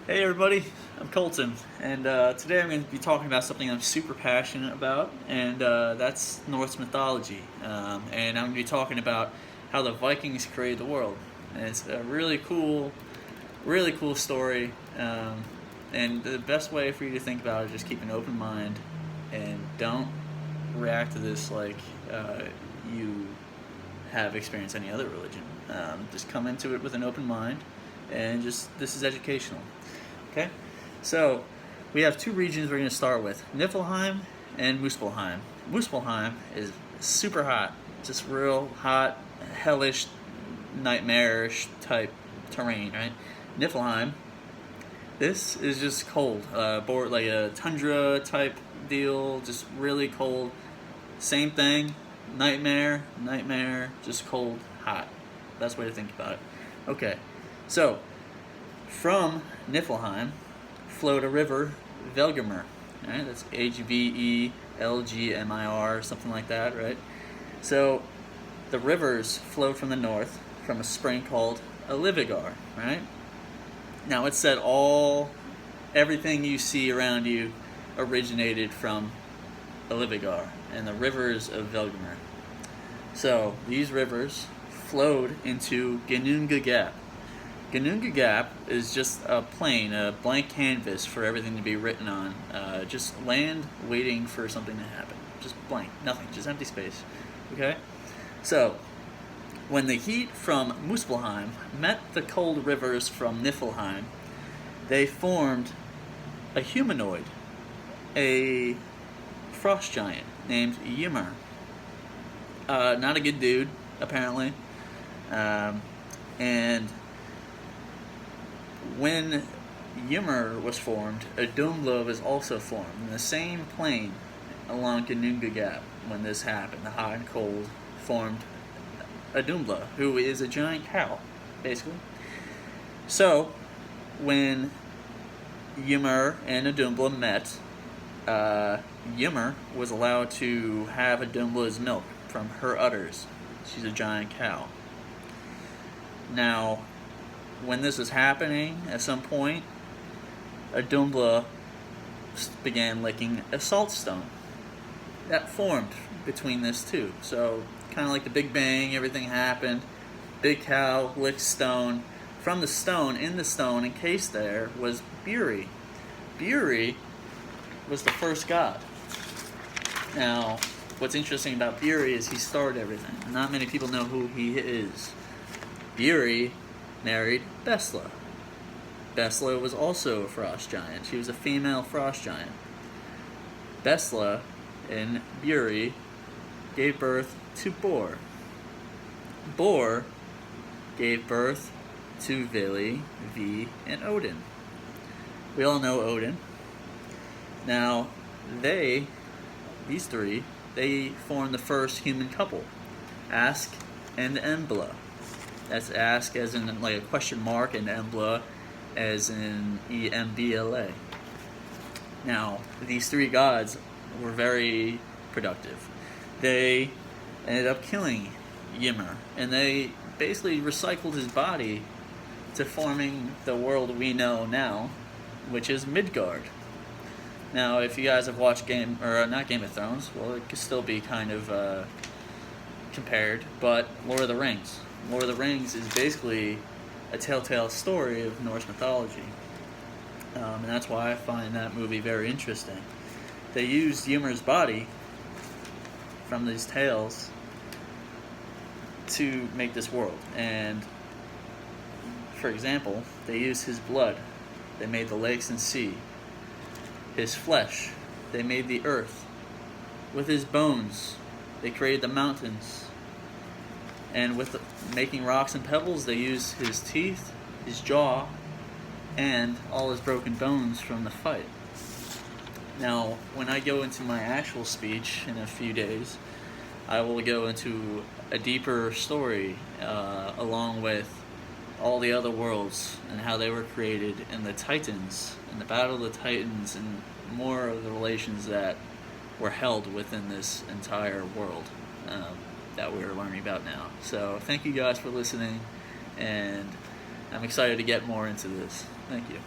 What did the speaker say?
Hey everybody, I'm Colton, and today I'm going to be talking about something I'm super passionate about, and that's Norse mythology. And I'm going to be talking about how the Vikings created the world. And it's a really cool story. And the best way for you to think about it is just keep an open mind and don't react to this like you have experienced any other religion. Just come into it with an open mind, and just this is educational. Okay, so we have two regions we're going to start with: Niflheim and Muspelheim. Muspelheim is super hot, just real hot, hellish, nightmarish type terrain, right? Niflheim, this is just cold, like a tundra type deal, just really cold. Same thing, nightmare, just cold, hot. Best way to think about it. Okay, so from Niflheim flowed a river, Velgmir. Right? That's Hvelgmir, something like that, right? So the rivers flowed from the north from a spring called Alivigar, right? Now it said everything you see around you originated from Alivigar and the rivers of Velgmir. So these rivers flowed into Ginnunga Gap. Ginnunga Gap is just a plain, a blank canvas for everything to be written on. Just land waiting for something to happen. Just blank, nothing, just empty space. Okay? So, when the heat from Muspelheim met the cold rivers from Niflheim, they formed a humanoid, a frost giant named Ymir. Not a good dude, apparently. And when Ymir was formed, a Dumbla was also formed in the same plane along Ginnunga Gap. When this happened, the hot and cold formed a Dumbla, who is a giant cow, basically. So, when Ymir and a Dumbla met, Ymir was allowed to have a Dumbla's milk from her udders. She's a giant cow. Now, when this was happening, at some point, a Dumbla began licking a salt stone. That formed between this two. So, kind of like the Big Bang, everything happened. Big cow licked stone. From the stone, in the stone, encased there, was Buri. Buri was the first god. Now, what's interesting about Buri is he started everything. Not many people know who he is. Buri married Besla. Besla was also a frost giant. She was a female frost giant. Besla and Buri gave birth to Bor. Bor gave birth to Vili, V, and Odin. We all know Odin. Now, these three, they formed the first human couple, Ask and Embla. That's Ask as in like a question mark, and Embla as in Embla. Now, these three gods were very productive. They ended up killing Ymir, and they basically recycled his body to forming the world we know now, which is Midgard. Now, if you guys have watched not Game of Thrones, well, it could still be kind of compared, but Lord of the Rings. Lord of the Rings is basically a telltale story of Norse mythology. And that's why I find that movie very interesting. They used Ymir's body from these tales to make this world. And, for example, they used his blood. They made the lakes and sea. His flesh, they made the earth. With his bones, they created the mountains. And with making rocks and pebbles, they used his teeth, his jaw, and all his broken bones from the fight. Now, when I go into my actual speech in a few days, I will go into a deeper story along with all the other worlds and how they were created, and the Titans, and the Battle of the Titans, and more of the relations that were held within this entire world that we're learning about now. So thank you guys for listening, and I'm excited to get more into this. Thank you.